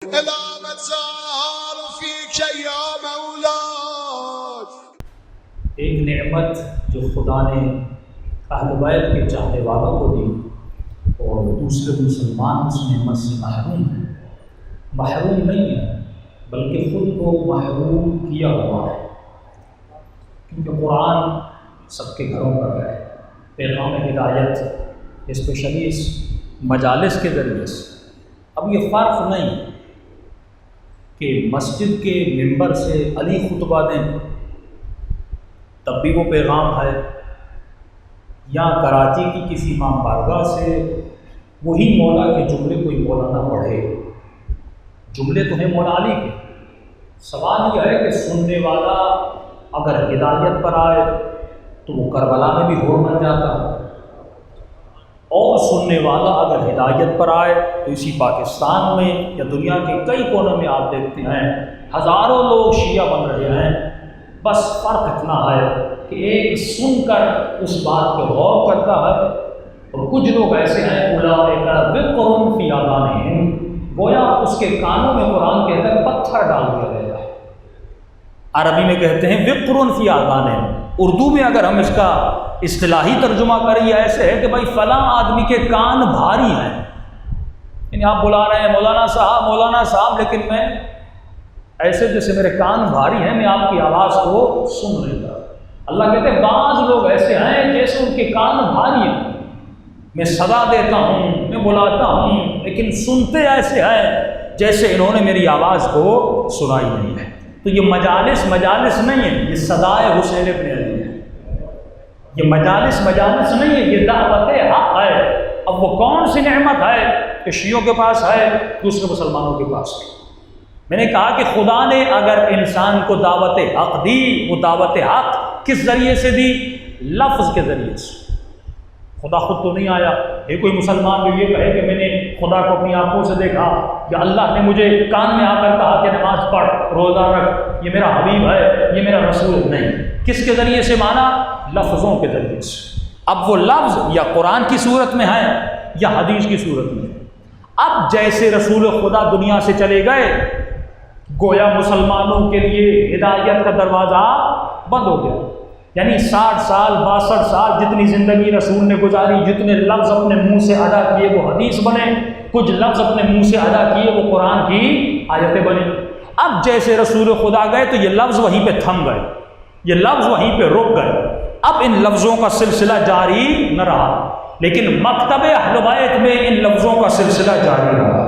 إذا ما تزار فيك يا مولاي. ایک نعمت جو خدا نے اہل بیت کے چاہنے والوں کو دی اور دوسرے مسلمان اس نعمت سے محروم نہیں ہے بلکہ خود کو محروم کیا ہوا ہے، کیونکہ قرآن سب کے گھروں پر ہے، پیغام ہدایت اسپیشلی اس مجالس کے ذریعے سے۔ اب یہ فرق نہیں کہ مسجد کے ممبر سے علی خطبہ دیں تب بھی وہ پیغام ہے، یا کراچی کی کسی امام بارگاہ سے وہی مولا کے جملے کوئی مولانا پڑھے، جملے تو ہیں مولا علی کے۔ سوال یہ ہے کہ سننے والا اگر ہدایت پر آئے تو وہ کربلا میں بھی ہور بن جاتا ہے، اور سننے والا اگر ہدایت پر آئے تو اسی پاکستان میں یا دنیا کے کئی کونوں میں آپ دیکھتے ہیں ہزاروں لوگ شیعہ بن رہے ہیں۔ بس فرق اتنا ہے کہ ایک سن کر اس بات پہ غور کرتا ہے، اور کچھ لوگ ایسے ہیں اولئک وقر فی آذانہم، گویا اس کے کانوں میں قرآن کے اندر پتھر ڈال دیا گیا ہے۔ عربی میں کہتے ہیں وقر فی آذانہم، اردو میں اگر ہم اس کا اصطلاحی ترجمہ کریں یہ ایسے ہے کہ بھائی فلاں آدمی کے کان بھاری ہیں، یعنی آپ بلا رہے ہیں مولانا صاحب، لیکن میں ایسے جیسے میرے کان بھاری ہیں، میں آپ کی آواز کو سن رہا۔ اللہ کہتے ہیں بعض لوگ ایسے ہیں جیسے ان کے کان بھاری ہیں، میں صدا دیتا ہوں، میں بلاتا ہوں، لیکن سنتے ایسے ہیں جیسے انہوں نے میری آواز کو سنائی نہیں ہے۔ تو یہ مجالس نہیں ہے، یہ صدائے حسین ابن علی ہے۔ یہ مجالس نہیں ہے، یہ دعوت حق ہے۔ اب وہ کون سی نعمت ہے کہ شیعوں کے پاس ہے، دوسرے مسلمانوں کے پاس ہے؟ میں نے کہا کہ خدا نے اگر انسان کو دعوت حق دی، وہ دعوت حق کس ذریعے سے دی؟ لفظ کے ذریعے سے۔ خدا خود تو نہیں آیا۔ یہ کوئی مسلمان جو یہ کہے کہ میں نے خدا کو اپنی آنکھوں سے دیکھا، یا اللہ نے مجھے کان میں آ کر کہا کہ نماز پڑھ، روزہ رکھ، یہ میرا حبیب ہے، یہ میرا رسول نہیں۔ کس کے ذریعے سے مانا؟ لفظوں کے ذریعے سے۔ اب وہ لفظ یا قرآن کی صورت میں ہے یا حدیث کی صورت میں ہے۔ اب جیسے رسول خدا دنیا سے چلے گئے، گویا مسلمانوں کے لیے ہدایت کا دروازہ بند ہو گیا۔ یعنی 60 سال 62 سال جتنی زندگی رسول نے گزاری، جتنے لفظ اپنے منہ سے ادا کیے وہ حدیث بنے، کچھ لفظ اپنے منہ سے ادا کیے وہ قرآن کی آیتیں بنی۔ اب جیسے رسول خدا گئے تو یہ لفظ وہیں پہ تھم گئے، یہ لفظ وہیں پہ رک گئے۔ اب ان لفظوں کا سلسلہ جاری نہ رہا، لیکن مکتب اہل بیت میں ان لفظوں کا سلسلہ جاری رہا۔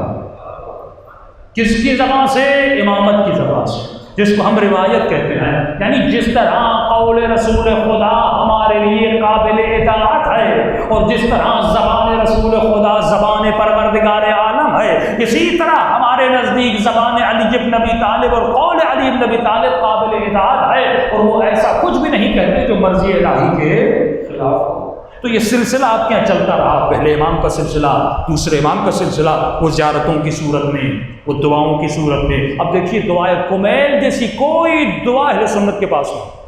کس کی زبان سے؟ امامت کی زبان سے، جس کو ہم روایت کہتے ہیں۔ یعنی جس طرح قول رسول خدا ہمارے لیے قابل اطاعت ہے، اور جس طرح زبان رسول خدا زبان پروردگار عالم ہے، اسی طرح ہمارے نزدیک زبان علی بن ابی طالب اور قول علی بن ابی طالب قابل اطاعت ہے، اور وہ ایسا کچھ بھی نہیں کہتے جو مرضی الہی کے خلاف ہو۔ تو یہ سلسلہ آپ کے یہاں چلتا رہا، پہلے امام کا سلسلہ، دوسرے امام کا سلسلہ، وہ زیارتوں کی صورت میں، وہ دعاؤں کی صورت میں۔ اب دیکھیے دعائے کمیل جیسی کوئی دعا اہل سنت کے پاس نہیں،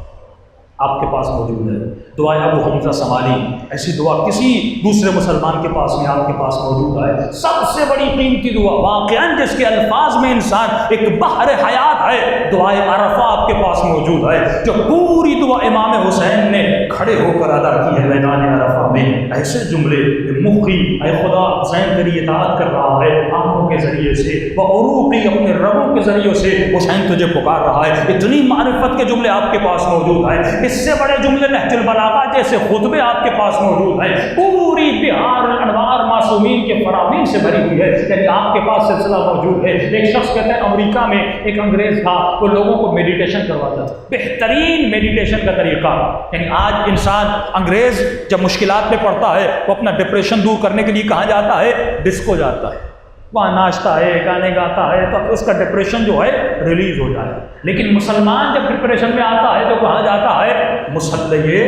آپ کے پاس موجود ہے۔ دعائے ابو حمزہ سمالی، ایسی دعا کسی دوسرے مسلمان کے پاس نہیں، آپ کے پاس موجود ہے۔ سب سے بڑی قیمتی دعا واقعاً جس کے الفاظ میں انسان ایک بحر حیات ہے، دعائے عرفہ آپ کے پاس موجود ہے، جو پوری دعا امام حسین نے کھڑے ہو کر ادا کی ہے میدان عرفہ میں۔ ایسے جملے مخی، اے خدا حسین تیری اطاعت کر رہا ہے آنکھوں کے ذریعے سے، وہ عروقی اپنے رگوں کے ذریعے سے حسین تجھے پکار رہا ہے۔ اتنی معرفت کے جملے آپ کے پاس موجود ہیں۔ اس سے بڑے جملے نہج البلاغہ جیسے خطبے آپ کے پاس موجود ہیں۔ پوری بہار انوار معصومین کے فرامین سے بھری ہوئی ہے، یعنی آپ کے پاس سلسلہ موجود ہے۔ ایک شخص کہتے ہیں امریکہ میں ایک انگریز تھا، وہ لوگوں کو میڈیٹیشن کرواتا تھا، بہترین میڈیٹیشن کا طریقہ۔ یعنی آج انسان انگریز جب مشکلات میں پڑتا ہے، وہ اپنا ڈپریشن دور کرنے کے لیے کہاں جاتا ہے؟ ڈسکو جاتا ہے، وہاں ناچتا ہے، گانے گاتا ہے، تو اس کا ڈپریشن جو ہے ریلیز ہو جائے۔ لیکن مسلمان جب ڈپریشن میں آتا ہے تو کہاں جاتا ہے؟ مصلی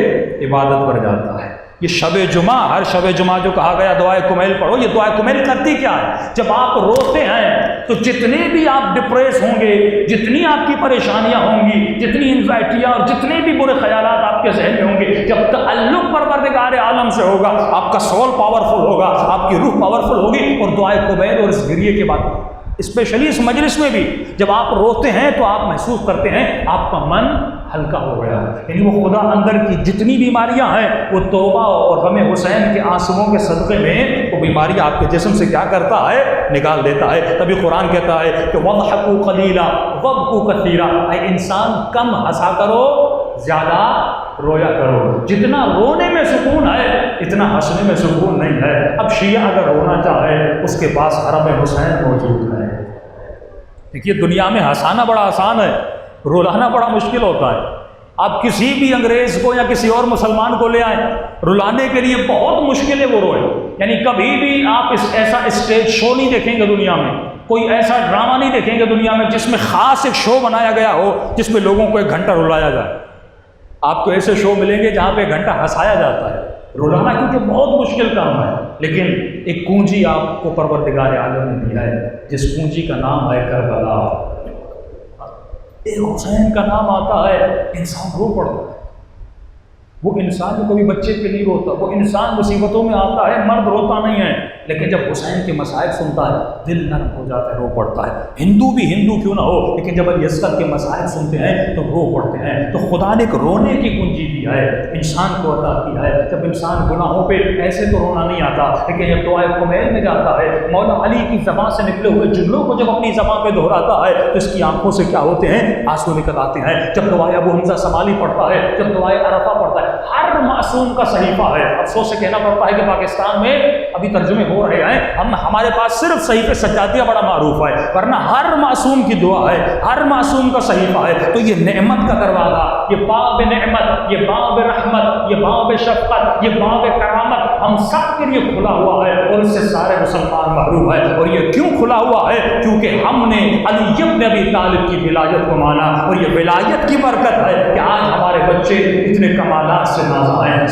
عبادت پر جاتا ہے۔ یہ شب جمعہ، ہر شب جمعہ جو کہا گیا دعائے کمیل پڑھو، یہ دعائے کمیل کرتی کیا ہے؟ جب آپ روتے ہیں تو جتنے بھی آپ ڈپریس ہوں گے، جتنی آپ کی پریشانیاں ہوں گی، جتنی انزائٹیاں اور جتنے بھی برے خیالات آپ کے ذہن میں ہوں گے، جب تعلق پروردگار عالم سے ہوگا، آپ کا سول پاورفل ہوگا، آپ کی روح پاورفل ہوگی، اور دعائے کمیل اور اس گریے کے بعد اسپیشلی اس مجلس میں بھی جب آپ روتے ہیں تو آپ محسوس کرتے ہیں آپ کا من ہلکا ہو گیا، یعنی وہ خدا اندر کی جتنی بیماریاں ہیں وہ توبہ اور غم حسین کے آنسوؤں کے صدقے میں وہ بیماریاں آپ کے جسم سے کیا کرتا ہے، نکال دیتا ہے۔ تبھی قرآن کہتا ہے کہ وَضْحَكُوا قَلِيلًا وَابْكُوا كَثِيرًا، اے انسان کم ہنسا کرو زیادہ رویا کرو۔ جتنا رونے میں سکون ہے اتنا ہنسنے میں سکون نہیں ہے۔ اب شیعہ اگر رونا چاہے اس کے پاس حرم حسین موجود ہے۔ دیکھیے دنیا میں ہنسانا بڑا آسان ہے، رلانا بڑا مشکل ہوتا ہے۔ آپ کسی بھی انگریز کو یا کسی اور مسلمان کو لے آئیں، رلانے کے لیے بہت مشکل ہے وہ روئے، یعنی کبھی بھی آپ ایسا اسٹیج شو نہیں دیکھیں گے دنیا میں، کوئی ایسا ڈرامہ نہیں دیکھیں گے دنیا میں جس میں خاص ایک شو بنایا گیا ہو جس میں لوگوں کو 1 گھنٹہ رلایا جائے۔ آپ کو ایسے شو ملیں گے جہاں پہ 1 گھنٹہ ہنسایا جاتا ہے۔ رلانا کیونکہ بہت مشکل کام ہے، لیکن ایک کنجی آپ کو پروردگار عالم نے دیا ہے جس کنجی کا نام ہے کربلا۔ ایک حسین کا نام آتا ہے انسان رو پڑتا ہے۔ وہ انسان جو کبھی بچے کے لیے روتا، وہ انسان مصیبتوں میں آتا ہے، مرد روتا نہیں ہے، لیکن جب حسین کے مسائل سنتا ہے دل نرم ہو جاتا ہے، رو پڑتا ہے۔ ہندو بھی ہندو کیوں نہ ہو، لیکن جب علی اصغر کے مسائل سنتے ہیں تو رو پڑتے ہیں۔ تو خدا نے ایک رونے کی کنجی دی ہے، انسان کو عطا کیا ہے۔ جب انسان گناہوں پہ ایسے تو رونا نہیں آتا، لیکن جب دعائے کمیل میں جاتا ہے، مولا علی کی زبان سے نکلے ہوئے جملوں کو جب اپنی زبان پہ دہراتا ہے تو اس کی آنکھوں سے کیا ہوتے ہیں، آنسو نکل آتے ہیں۔ جب دعائے ابو حمزہ سمالی پڑھتا ہے، جب دعائے عرفہ پڑھتا ہے، ہر معصوم کا صحیفہ ہے۔ افسوس سے کہنا پڑتا ہے کہ پاکستان میں ابھی ترجمے ہو رہے ہیں، ہمارے پاس صرف صحیفہ سجادیہ بڑا معروف ہے، ورنہ ہر معصوم کی دعا ہے، ہر معصوم کا صحیفہ ہے۔ تو یہ نعمت کا دروازہ، یہ باب نعمت، یہ باب رحمت، یہ باب شفقت، یہ باب کرامت ہم سب کے لیے کھلا ہوا ہے، اور اس سے سارے مسلمان محروم ہیں۔ اور یہ کیوں کھلا ہوا ہے؟ کیونکہ ہم نے علی بن ابی طالب کی ولایت کو مانا، اور یہ ولایت کی برکت ہے کہ آج ہمارے بچے اتنے کمالات سے نازا ہیں۔